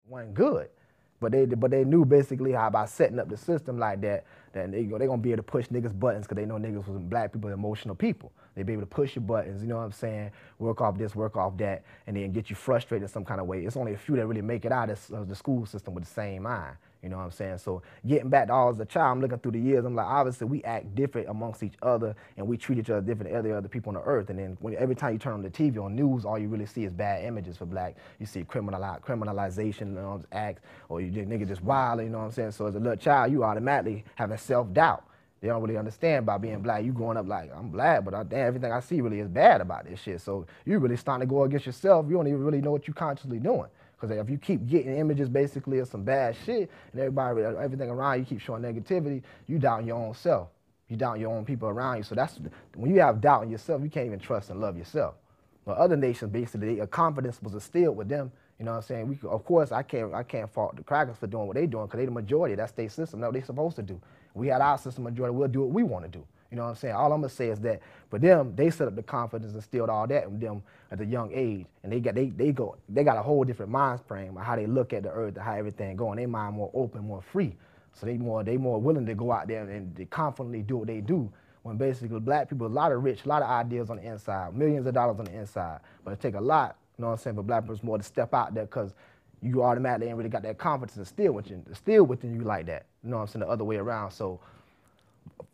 wasn't good. But they knew basically how by setting up the system like that, that they gonna be able to push niggas buttons because they know niggas was black people, emotional people. They be able to push your buttons, you know what I'm saying? Work off this, work off that, and then get you frustrated in some kind of way. It's only a few that really make it out of the school system with the same mind. You know what I'm saying? So getting back to all as a child, I'm looking through the years, I'm like, obviously we act different amongst each other and we treat each other different than other people on the earth. And then every time you turn on the TV, on news, all you really see is bad images for black. You see criminalization acts, or you nigga just wild, you know what I'm saying? So as a little child, you automatically having self-doubt. They don't really understand about being black. You growing up like, I'm black, but damn, everything I see really is bad about this shit. So you really starting to go against yourself. You don't even really know what you're consciously doing. Because if you keep getting images basically of some bad shit and everything around you keep showing negativity, you doubting your own self. You doubting your own people around you. So that's, when you have doubt in yourself, you can't even trust and love yourself. But other nations, basically, a confidence was instilled with them. You know what I'm saying? Of course, I can't fault the crackers for doing what they're doing because they're the majority. That's their system. That's what they're supposed to do. We had our system majority. We'll do what we want to do. You know what I'm saying? All I'm going to say is that for them, they set up the confidence and instilled all that in them at a young age. And they got a whole different mind frame of how they look at the earth and how everything going. They mind more open, more free. So they more willing to go out there and they confidently do what they do. When basically black people, a lot of ideas on the inside, millions of dollars on the inside. But it take a lot, you know what I'm saying, for black people more to step out there because you automatically ain't really got that confidence instilled within you like that. You know what I'm saying, the other way around. So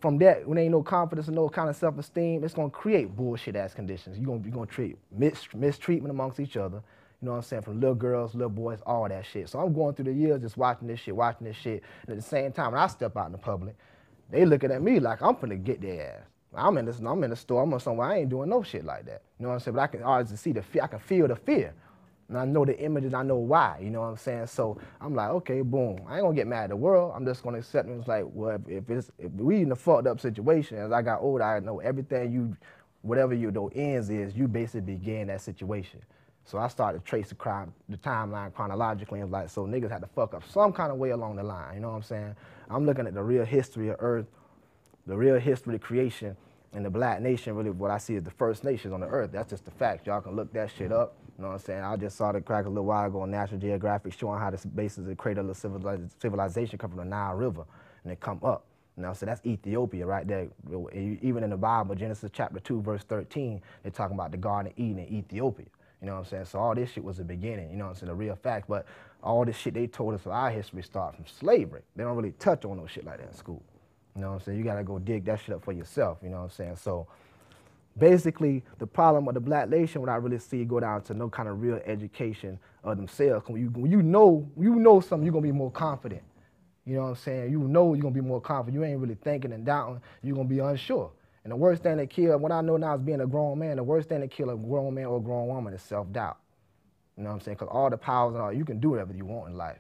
from that, when there ain't no confidence and no kind of self-esteem, it's gonna create bullshit-ass conditions. You're gonna treat mistreatment amongst each other, you know what I'm saying, from little girls, little boys, all that shit. So I'm going through the years just watching this shit, and at the same time, when I step out in the public, they looking at me like I'm finna get their ass. I'm in the store, I'm somewhere, I ain't doing no shit like that. You know what I'm saying? But I can always see the fear, I can feel the fear. And I know the images, I know why, you know what I'm saying? So I'm like, okay, boom, I ain't gonna get mad at the world. I'm just gonna accept it. It's like, well, if we in a fucked up situation, as I got older, I know everything whatever your ends is, you basically began that situation. So I started to trace the timeline chronologically and like, so niggas had to fuck up some kind of way along the line, you know what I'm saying? I'm looking at the real history of Earth, the real history of creation, and the black nation, really what I see is the first nations on the earth. That's just the fact. Y'all can look that shit up. You know what I'm saying? I just saw the crack a little while ago on National Geographic showing how this basically created a civilization come from the Nile River and it come up. You know, so that's Ethiopia right there. Even in the Bible, Genesis chapter 2, verse 13, they're talking about the Garden of Eden in Ethiopia. You know what I'm saying? So all this shit was the beginning, you know what I'm saying, the real fact. But all this shit they told us of our history started from slavery. They don't really touch on no shit like that in school. You know what I'm saying? You gotta go dig that shit up for yourself, you know what I'm saying? So basically, the problem with the black nation, what I really see go down to no kind of real education of themselves. When you know something, you're gonna be more confident. You know what I'm saying? You know you're gonna be more confident. You ain't really thinking and doubting, you're gonna be unsure. And the worst thing that kill, what I know now is being a grown man, the worst thing that kill a grown man or a grown woman is self-doubt. You know what I'm saying? Because all the powers and all, you can do whatever you want in life.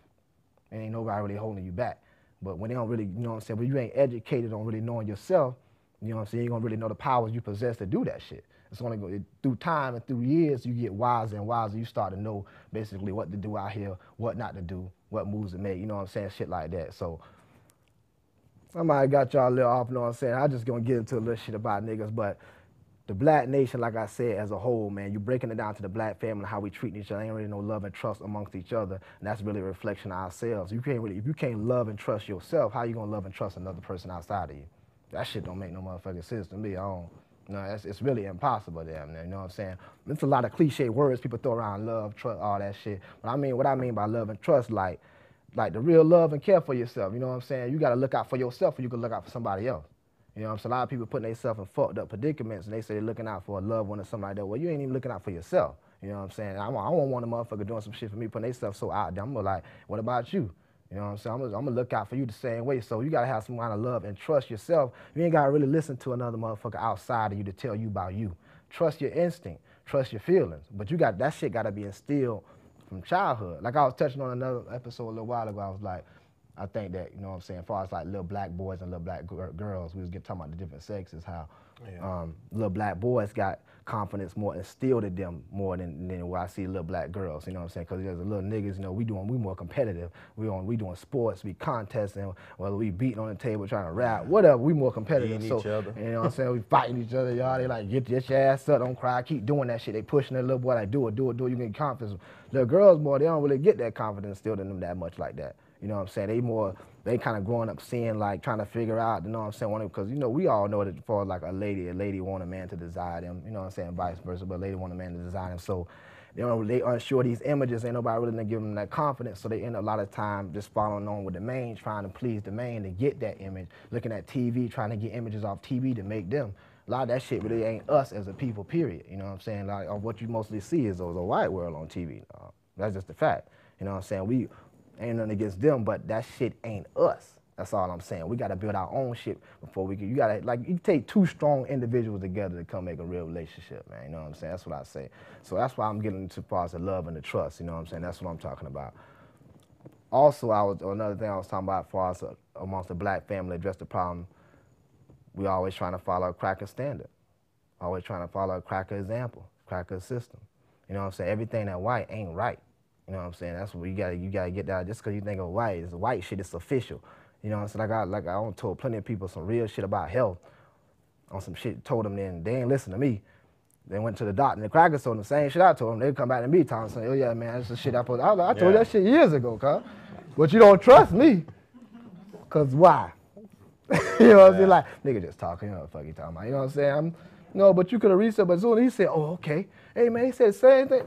There ain't nobody really holding you back. But when they don't really, you know what I'm saying, when you ain't educated on really knowing yourself, you know what I'm saying, you ain't gonna really know the powers you possess to do that shit. It's only going through time and through years, you get wiser and wiser. You start to know basically what to do out here, what not to do, what moves to make, you know what I'm saying, shit like that. So somebody got y'all a little off, you know what I'm saying. I just gonna get into a little shit about niggas, but the black nation, like I said, as a whole, man, you breaking it down to the black family, how we treat each other. Ain't really no love and trust amongst each other, and that's really a reflection of ourselves. If you can't love and trust yourself, how you gonna love and trust another person outside of you? That shit don't make no motherfucking sense to me. It's really impossible, damn near, you know what I'm saying? It's a lot of cliche words people throw around, love, trust, all that shit. But what I mean by love and trust, like the real love and care for yourself, you know what I'm saying? You gotta look out for yourself or you can look out for somebody else. You know what I'm saying? A lot of people putting themselves in fucked up predicaments and they say they're looking out for a loved one or something like that. Well, you ain't even looking out for yourself. You know what I'm saying? I don't want a motherfucker doing some shit for me, putting themselves so out there. I'm like, what about you? You know what I'm saying? I'm gonna look out for you the same way. So you gotta have some kind of love and trust yourself. You ain't gotta really listen to another motherfucker outside of you to tell you about you. Trust your instinct, trust your feelings. But that shit gotta be instilled from childhood. Like I was touching on another episode a little while ago, I was like, I think that, you know what I'm saying, as far as like little black boys and little black girls, we was talking about the different sexes, how little black boys got confidence more instilled in them more than what I see little black girls, you know what I'm saying? Because there's a little niggas, you know, we more competitive. We doing sports, we contesting, whether we beating on the table trying to rap, whatever, we more competitive. Beating each other. You know what I'm saying? We fighting each other, y'all. They like, get your ass up, don't cry, keep doing that shit. They pushing that little boy like, do it, you get confidence. Little girls more, they don't really get that confidence instilled in them that much like that. You know what I'm saying? They kind of growing up seeing, like, trying to figure out, you know what I'm saying? Because, you know, we all know that for like a lady want a man to desire them, you know what I'm saying? Vice versa, but a lady want a man to desire them. So they unsure these images, ain't nobody really gonna give them that confidence. So they end up a lot of time just following on with the main, trying to please the main to get that image, looking at TV, trying to get images off TV to make them. A lot of that shit really ain't us as a people, period. You know what I'm saying? Like, what you mostly see is the white world on TV. That's just the fact. You know what I'm saying? We ain't nothing against them, but that shit ain't us. That's all I'm saying. We gotta build our own shit before we can. You gotta, like, you take two strong individuals together to come make a real relationship, man. You know what I'm saying? That's what I say. So that's why I'm getting into far as the love and the trust. You know what I'm saying? That's what I'm talking about. Also, another thing I was talking about, as far as amongst the black family, address the problem. We always trying to follow a cracker standard. Always trying to follow a cracker example, cracker system. You know what I'm saying? Everything that white ain't right. You know what I'm saying? That's what you gotta get that. Just because you think of white, it's white shit, it's official. You know what I'm saying? Like I told plenty of people some real shit about health on some shit, told them, then they ain't listen to me. They went to the doctor and the crackers told them the same shit I told them. They come back to me talking, saying, oh yeah, man, that's the shit I told you that shit years ago, cuz. But you don't trust me. Cause why? You know what I'm saying? Like, nigga just talking, you know what the fuck he talking about. You know what I'm saying? No, but you could have researched, but soon he said, oh, okay. Hey, man, he said the same thing.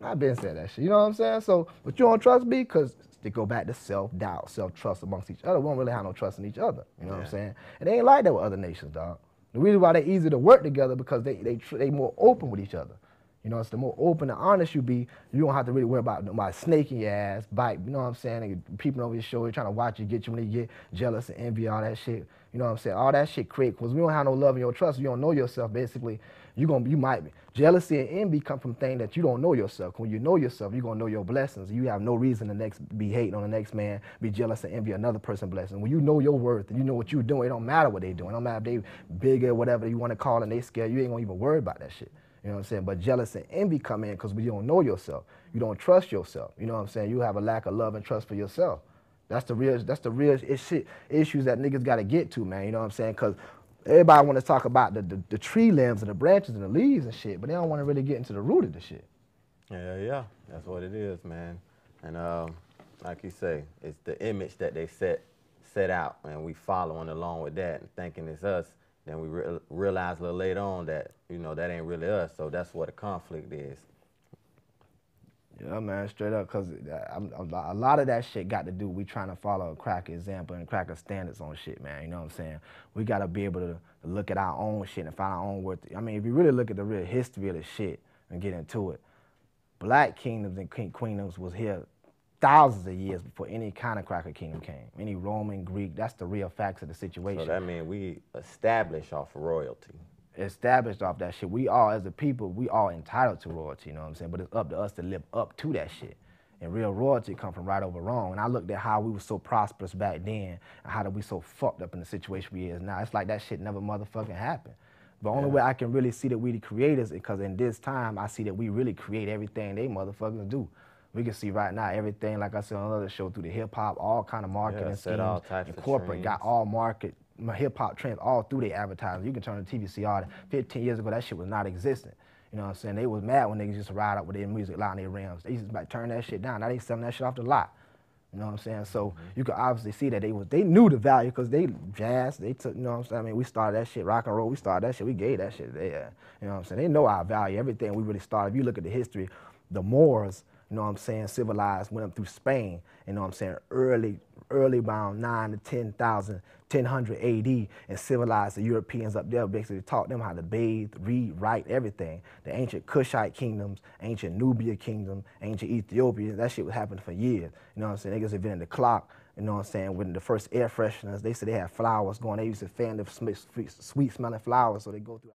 I've been saying that shit, you know what I'm saying? So, but you don't trust me? Because they go back to self-doubt, self-trust amongst each other. We don't really have no trust in each other, you know what I'm saying? And they ain't like that with other nations, dog. The reason why they easy to work together because they more open with each other. You know, it's the more open and honest you be, you don't have to really worry about snaking your ass, bite, you know what I'm saying? And people over your shoulder trying to watch you, get you when they get jealous and envy, all that shit. You know what I'm saying? All that shit create, because we don't have no love and your trust, you don't know yourself, basically, you might be. Jealousy and envy come from things that you don't know yourself. When you know yourself, you're gonna know your blessings. You have no reason to be hating on the next man, be jealous and envy another person's blessing. When you know your worth and you know what you're doing, it don't matter what they doing. It don't matter if they bigger, whatever you want to call it, and they scared, you ain't gonna even worry about that shit. You know what I'm saying? But jealous and envy come in because you don't know yourself. You don't trust yourself. You know what I'm saying? You have a lack of love and trust for yourself. That's the real issues that niggas got to get to, man. You know what I'm saying? Because everybody want to talk about the tree limbs and the branches and the leaves and shit, but they don't want to really get into the root of the shit. Yeah, that's what it is, man. And like you say, it's the image that they set out, and we following along with that and thinking it's us. Then we realize a little later on that, you know, that ain't really us. So that's what a conflict is. Yeah, man, straight up, because a lot of that shit got to do, we trying to follow a cracker example and cracker standards on shit, man, you know what I'm saying? We got to be able to look at our own shit and find our own worth. I mean, if you really look at the real history of the shit and get into it, black kingdoms and queendoms was here thousands of years before any kind of cracker kingdom came. Any Roman, Greek, that's the real facts of the situation. So that means we establish off of royalty. Established off that shit. We all, as a people, we all entitled to royalty, you know what I'm saying? But it's up to us to live up to that shit. And real royalty come from right over wrong. And I looked at how we were so prosperous back then and how that we so fucked up in the situation we is now. It's like that shit never motherfucking happened. The only way I can really see that we the creators is because in this time, I see that we really create everything they motherfuckers do. We can see right now everything, like I said on another show, through the hip-hop, all kind of marketing schemes, all types and of corporate trends. got all hip-hop trends all through their advertising. You can turn to TBCN. 15 years ago, that shit was not existent. You know what I'm saying? They was mad when niggas used to ride up with their music loud in their rims. They used to turn that shit down. Now they selling that shit off the lot. You know what I'm saying? So you could obviously see that they knew the value because they jazz, they took, you know what I'm saying? I mean, we started that shit, rock and roll, we started that shit, we gave that shit. You know what I'm saying? They know our value, everything we really started. If you look at the history, the Moors, you know what I'm saying, civilized, went up through Spain, you know what I'm saying, early around 9 to 10,000, 1000 AD, and civilized the Europeans up there, basically taught them how to bathe, read, write, everything. The ancient Kushite kingdoms, ancient Nubia kingdom, ancient Ethiopia, that shit was happening for years. You know what I'm saying? Niggas invented the clock, you know what I'm saying, when the first air fresheners, they said they had flowers going, they used to fan the sweet smelling flowers, so they go through.